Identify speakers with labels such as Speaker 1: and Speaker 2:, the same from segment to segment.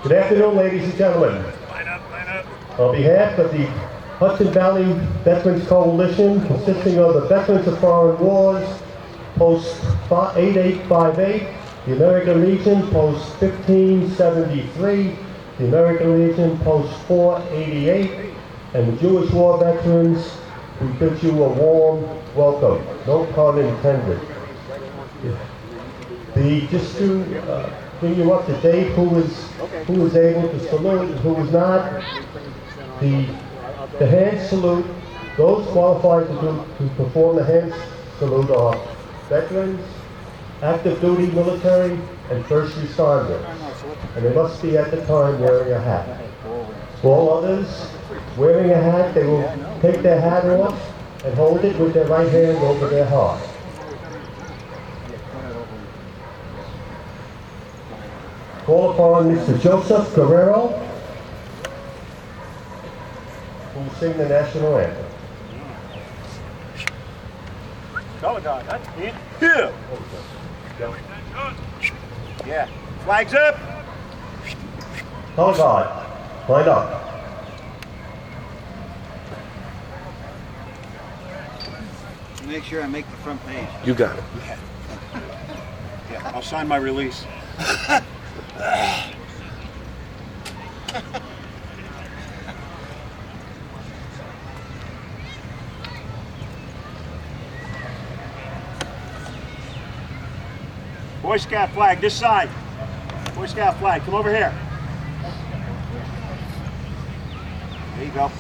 Speaker 1: Good afternoon, ladies and gentlemen.
Speaker 2: Line up, line up.
Speaker 1: On behalf of the Hudson Valley Veterans Coalition, consisting of the Veterans of Foreign Wars, Post 8858, the American Legion, Post 1573, the American Legion, Post 488, and the Jewish War Veterans, we bid you a warm welcome. No pun intended. Just to bring you up to date, who was able to salute and who was not, the hand salute, those qualified to perform the hand salute are veterans, active duty military, and first responders. And they must be at the time wearing a hat. All others wearing a hat, they will take their hat off and hold it with their right hand over their heart. Call upon Mr. Joseph Guerrero, who will sing the national anthem.
Speaker 2: Color guard, that's it. Here. Yeah. Flags up.
Speaker 1: Color guard, line up.
Speaker 3: Make sure I make the front page.
Speaker 2: You got it. Yeah, I'll sign my release. Boy Scout flag, this side. Boy Scout flag, come over here. There you go.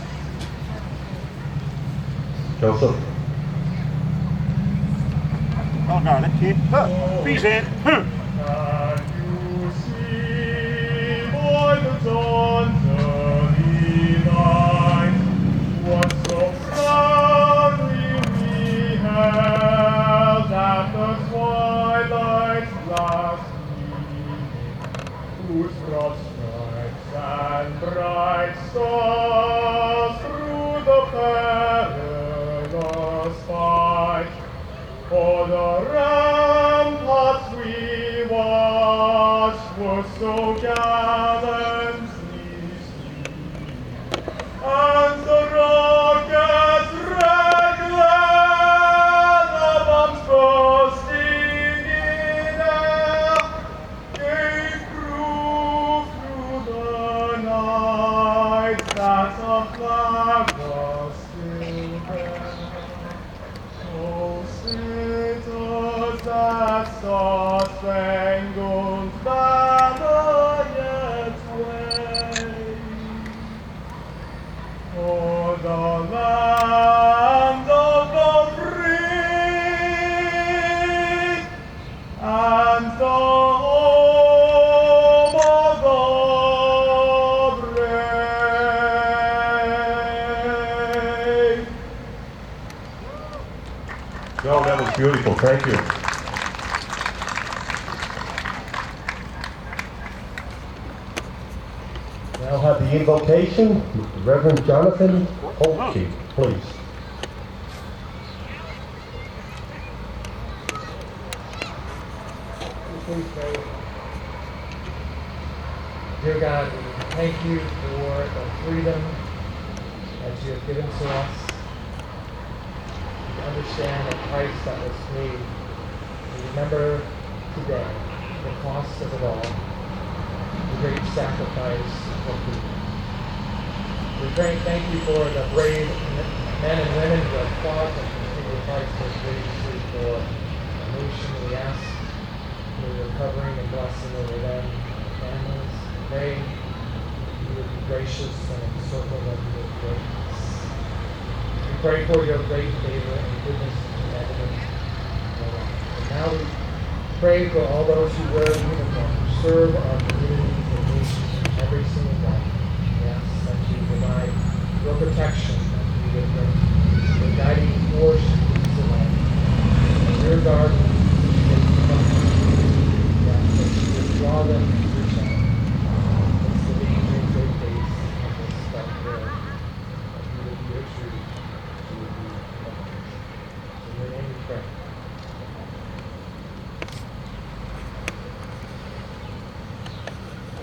Speaker 1: Joseph.
Speaker 2: Oh, no, that kid. He's in.
Speaker 1: Can you see by the dawn's early light what so proudly we held at the twilight's last gleaming, whose broad stripes and bright stars through the perilous fight for the ramparts we watched were so gallantly seen, and the rocket's red glare, the bombs bursting in air, gave proof through the night that the flag was still there. Oh, Satan's that star-spangled banner yet waves o'er the land of the free and the home of the brave. Joe, that was beautiful. Thank you. Now have the invocation, Reverend Jonathan Holtke, please.
Speaker 4: Please pray. Dear God, we thank you for the freedom that you have given to us. We understand the price that was paid. We remember today the cost of it all, the great sacrifice of people. We thank you for the brave men and women who have fought and continue to fight so courageously for our nation. We ask for your covering and blessing over them and their families. We pray you would be gracious and encircle them with greatness. We pray for your great favor and goodness and evidence in their life. And now we pray for all those who wear uniform, who serve our communities and nations every single day. We ask that you provide your protection, that you give them the guiding force to life. And your garden, they come. We ask that you would draw them to yourself. It's the dangers they face in this dark world. That you would be your truth, you would be your light. In your name we pray.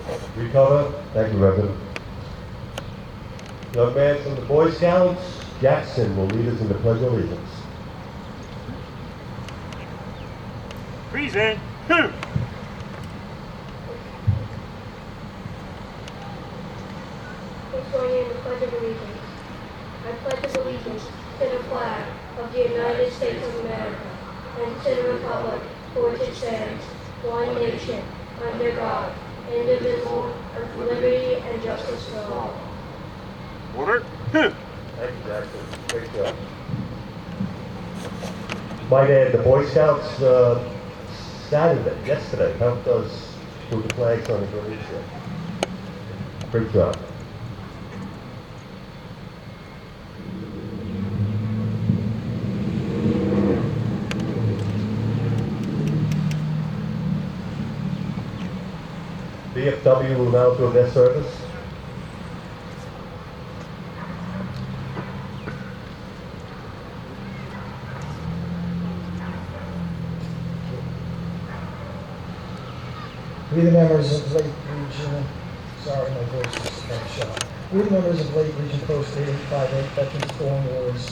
Speaker 4: Thank you.
Speaker 1: Recover. Thank you, Reverend. Young man from the Boy Scouts, Jackson, will lead us in the Pledge of Allegiance.
Speaker 2: Present.
Speaker 5: Please join me in the Pledge of Allegiance. I pledge allegiance to the flag of the United States of America and to the republic for which it stands, one nation, under God, indivisible, with liberty and justice for all.
Speaker 2: Order.
Speaker 1: Thank you, Jackson. Great job. Might add, the Boy Scouts yesterday, helped us put the flags on the village. Great job. VFW will now do their service.
Speaker 6: We the members of Lake Region, sorry my voice is kind of shot. We the members of Lake Region Post 8858 Veterans Foreign Wars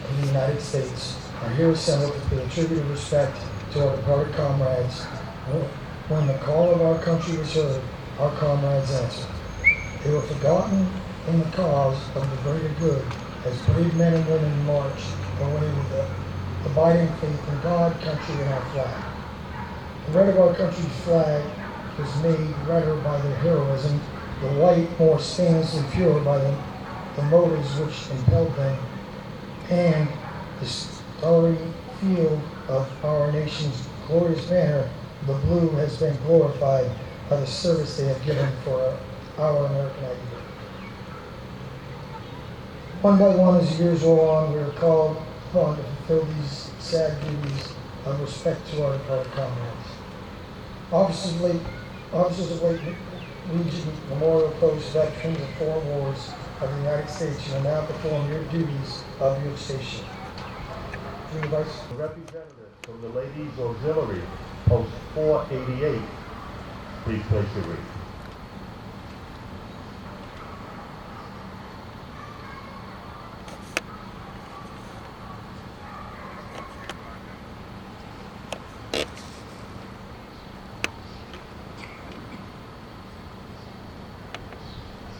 Speaker 6: of the United States are here assembled to pay a tribute of respect to our departed comrades. When the call of our country was heard, our comrades answered. They were forgotten in the cause of the greater good as brave men and women marched away with the abiding faith in God, country, and our flag. The red of our country's flag was made redder by their heroism, the white more stainless and pure by the motives which impelled them, and the starry field of our nation's glorious banner, the blue, has been glorified by the service they have given for our American identity. One by one, as years roll on, we are called upon to fulfill these sad duties of respect to our departed comrades. Officers of Lake Region Memorial Post Veterans of Foreign Wars of the United States, you will now perform your duties of your station. Junior Vice.
Speaker 1: Representative from the Ladies Auxiliary, Post 488, please place your wreath.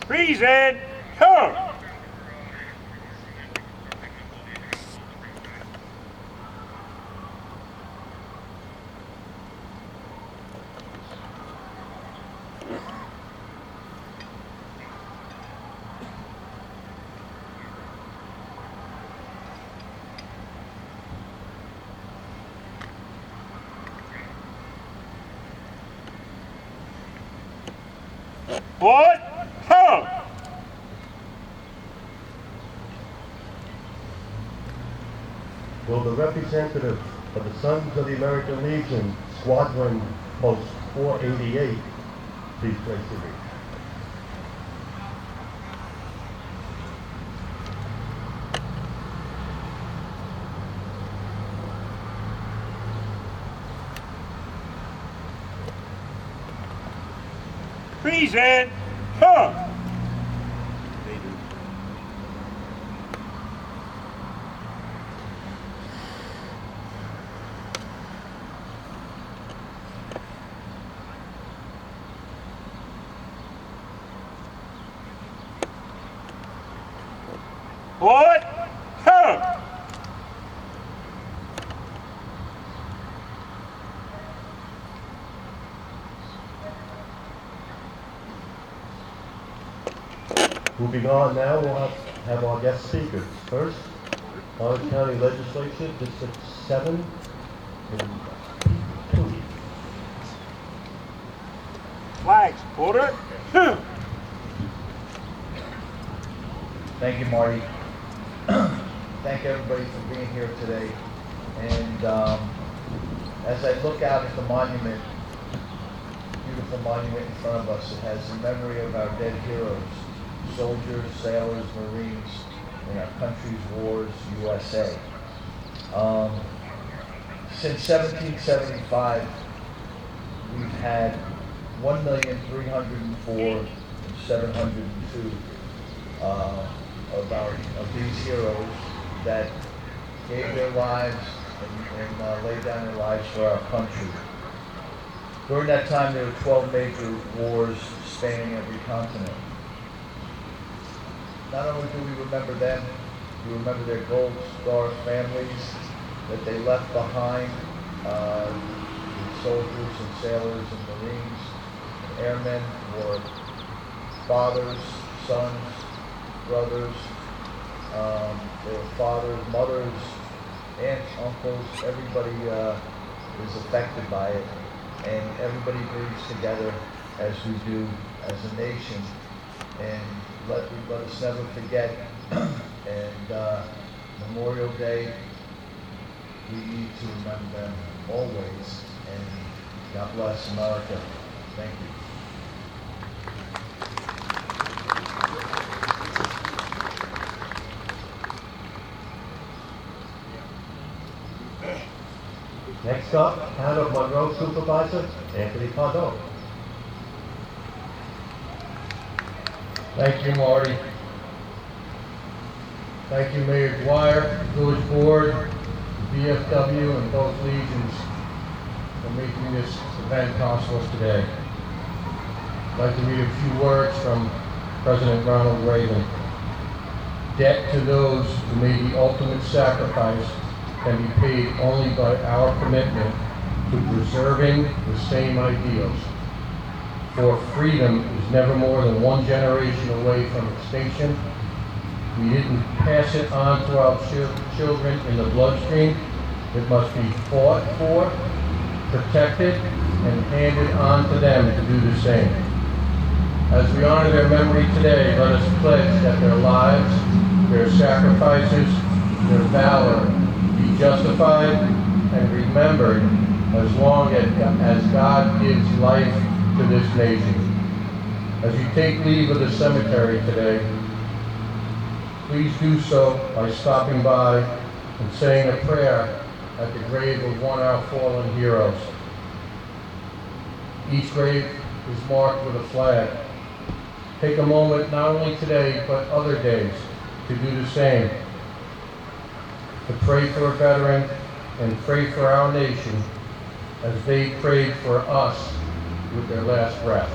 Speaker 2: Present. Come. What? Come.
Speaker 1: Will the representative of the Sons of the American Legion, Squadron Post 488, please place your wreath.
Speaker 2: Present. Come. What? Come.
Speaker 1: Moving on now, we'll have our guest speakers. First, Orange County Legislature, District 7, in Tootie.
Speaker 2: Flags. Order.
Speaker 7: Thank you, Marty. Thank everybody for being here today. And as I look out at the monument, beautiful monument in front of us, it has the memory of our dead heroes, soldiers, sailors, Marines, in our country's wars, USA. Since 1775, we've had 1,304,702 of these heroes that gave their lives and laid down their lives for our country. During that time, there were 12 major wars spanning every continent. Not only do we remember them, we remember their Gold Star families that they left behind, the soldiers and sailors and Marines, and airmen were fathers, sons, brothers, they were fathers, mothers, aunts, uncles, everybody is affected by it, and everybody breathes together as we do as a nation, and let us never forget. And Memorial Day, we need to remember them always, and God bless America. Thank you.
Speaker 1: Next up, Town of Monroe Supervisor, Anthony Pardo.
Speaker 8: Thank you, Marty. Thank you, Mayor Dwyer, Village Board, VFW, and both Legions for making this event possible today. I'd like to read a few words from President Ronald Reagan. Debt to those who made the ultimate sacrifice can be paid only by our commitment to preserving the same ideals. For freedom is never more than one generation away from extinction. We didn't pass it on to our children in the bloodstream. It must be fought for, protected, and handed on to them to do the same. As we honor their memory today, let us pledge that their lives, their sacrifices, their valor be justified and remembered as long as God gives life to this nation. As you take leave of the cemetery today, please do so by stopping by and saying a prayer at the grave of one of our fallen heroes. Each grave is marked with a flag. Take a moment not only today but other days to do the same. To pray for a veteran and pray for our nation as they prayed for us with their last breath.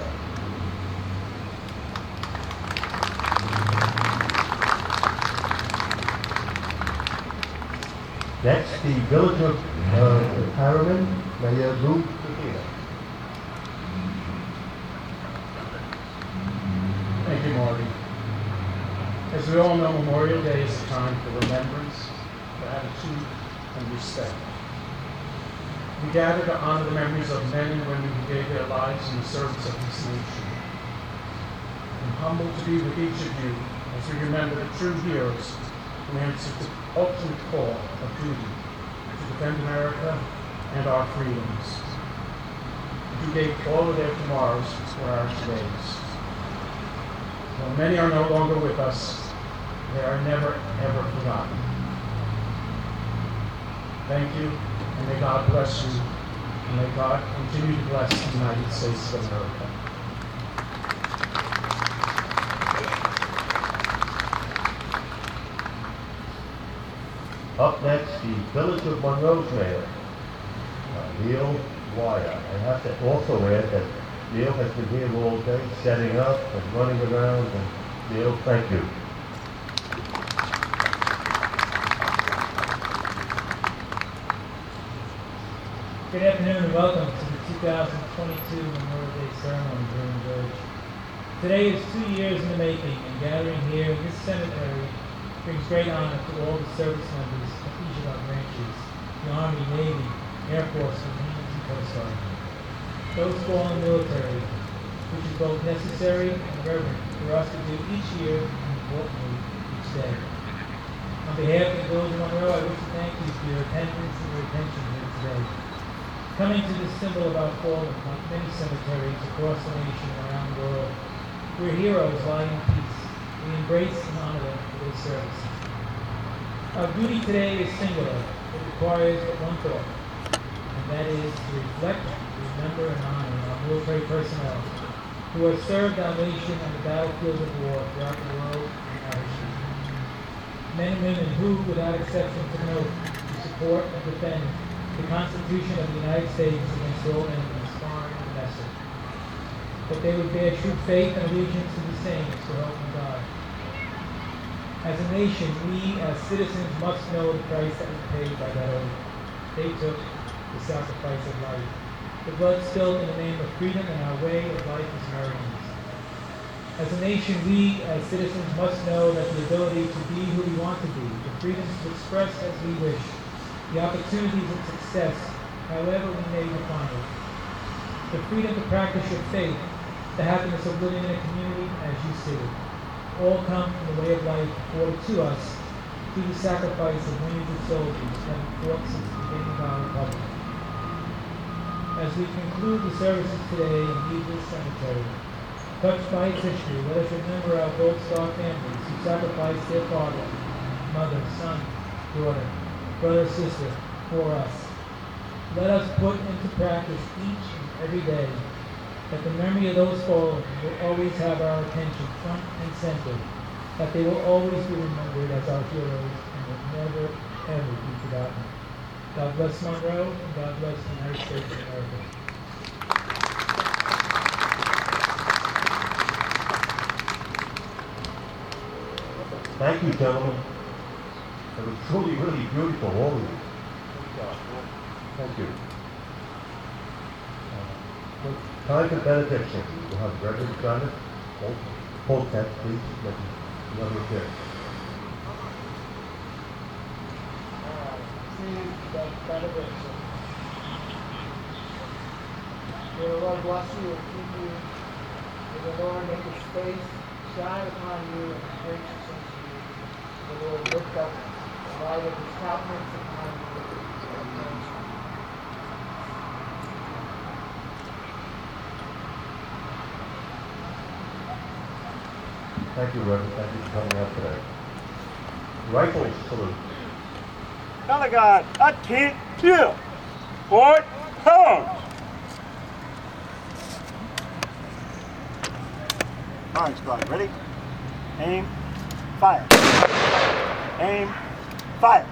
Speaker 1: Next, the Village of Harriman, Mayor Lou Medina.
Speaker 9: Thank you, Marty. As we all know, Memorial Day is a time for remembrance, gratitude, and respect. We gather to honor the memories of men and women who gave their lives in the service of this nation. I'm humbled to be with each of you as we remember the true heroes who answered the ultimate call of duty to defend America and our freedoms, and who gave all of their tomorrows for our todays. While many are no longer with us, they are never, ever forgotten. Thank you, and may God bless you, and may God continue to bless the United States of America.
Speaker 1: Up next, the Village of Monroe's Mayor, Neil Dwyer. I have to also add that Neil has been here all day setting up and running around, and Neil, thank you.
Speaker 10: Good afternoon and welcome to the 2022 Memorial Day ceremony here in the village. Today is 2 years in the making, and gathering here in this cemetery brings great honor to all the service members of each of our branches, the Army, Navy, Air Force, Marines, and Coast Guard. Those fallen military, which is both necessary and reverent for us to do each year and importantly each day. On behalf of the Village of Monroe, I wish to thank you for your attendance and your attention here today. Coming to this symbol of our fallen, like many cemeteries across the nation and around the world, where heroes lie in peace, we embrace and honor them for their services. Our duty today is singular. It requires but one thought, and and that is to reflect, remember, and honor our military personnel who have served our nation on the battlefields of war throughout the world and our history. Men and women who, without exception, took an oath to support and defend the Constitution of the United States against all enemies, foreign and domestic. That they would bear true faith and allegiance to the same, so help them God. As a nation, we as citizens must know the price that was paid by that oath. They took the sacrifice of life, the blood spilled in the name of freedom and our way of life as Americans. As a nation, we as citizens must know that the ability to be who we want to be, the freedom to express as we wish, the opportunities of success, however we may define it, the freedom to practice your faith, the happiness of living in a community as you see it, all come from the way of life afforded to us through the sacrifice of millions of soldiers having fought since the beginning of our republic. As we conclude the services today and leave this cemetery, touched by its history, let us remember our Gold Star families who sacrificed their father, mother, son, daughter, brother, sister for us. Let us put into practice each and every day that the memory of those fallen will always have our attention front and center, that they will always be remembered as our heroes and will never, ever be forgotten. God bless Monroe, and God bless the United States of America.
Speaker 1: Thank you, gentlemen. It was truly, really beautiful, all of you. Thank you. Time for benediction. We'll have Reverend Janet Holtec, please, make another appearance.
Speaker 4: Benediction. May the Lord bless you and keep you. May the Lord make his face shine upon you and be gracious unto you. May the Lord lift up the light of his countenance upon you and praise you.
Speaker 1: Thank you, Reverend. Thank you for coming out today. Rifles salute.
Speaker 2: Color guard, I can't kill. Port, home. Firing squad, ready? Aim, fire. Aim, fire.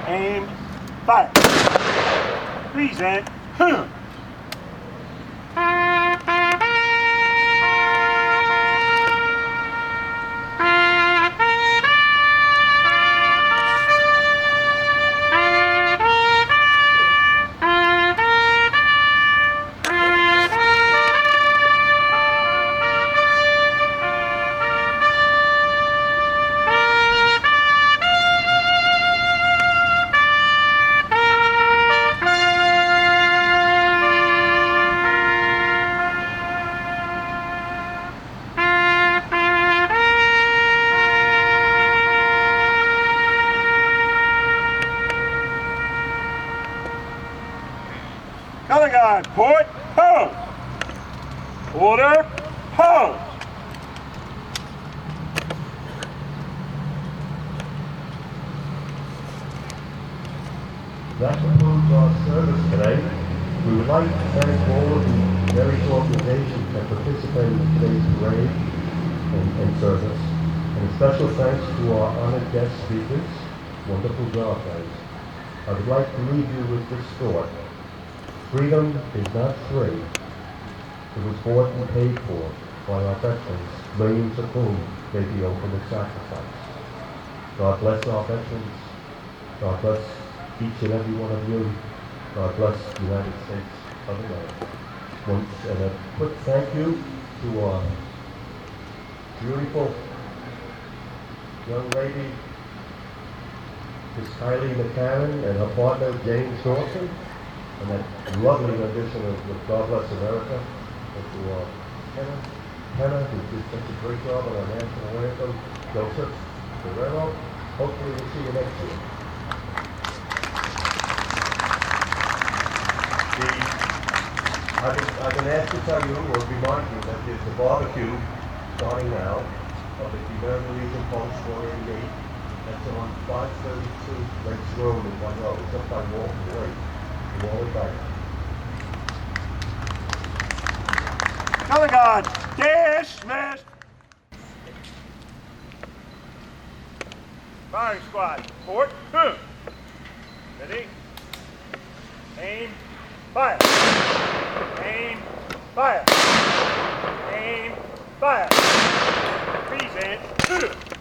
Speaker 2: Aim, fire. Present, color guard, port, home. Order, home.
Speaker 1: That concludes our service today. We would like to thank all of the various organizations that participated in today's parade and service. And a special thanks to our honored guest speakers. Wonderful job, guys. I would like to leave you with this thought. Freedom is not free. It was bought and paid for by our veterans, millions of whom gave the ultimate sacrifice. God bless our veterans. God bless each and every one of you. God bless the United States of America. And a quick thank you to our beautiful young lady, Miss Kylie McCarran, and her partner, James Dawson, and that lovely rendition of God Bless America, and to Hannah, who did such a great job on our national anthem, Joseph Guerrero. Hopefully we'll see you next year. I've been asked to tell you or remind you that there's a barbecue starting now of the American Legion Post 488. That's on 532 Lakes Road in Monroe. It's up by Walton Lake. You all fired.
Speaker 2: Color guard, dismissed. Firing squad, report. Ready? Aim, fire. Aim, fire. Aim, fire. Freeze and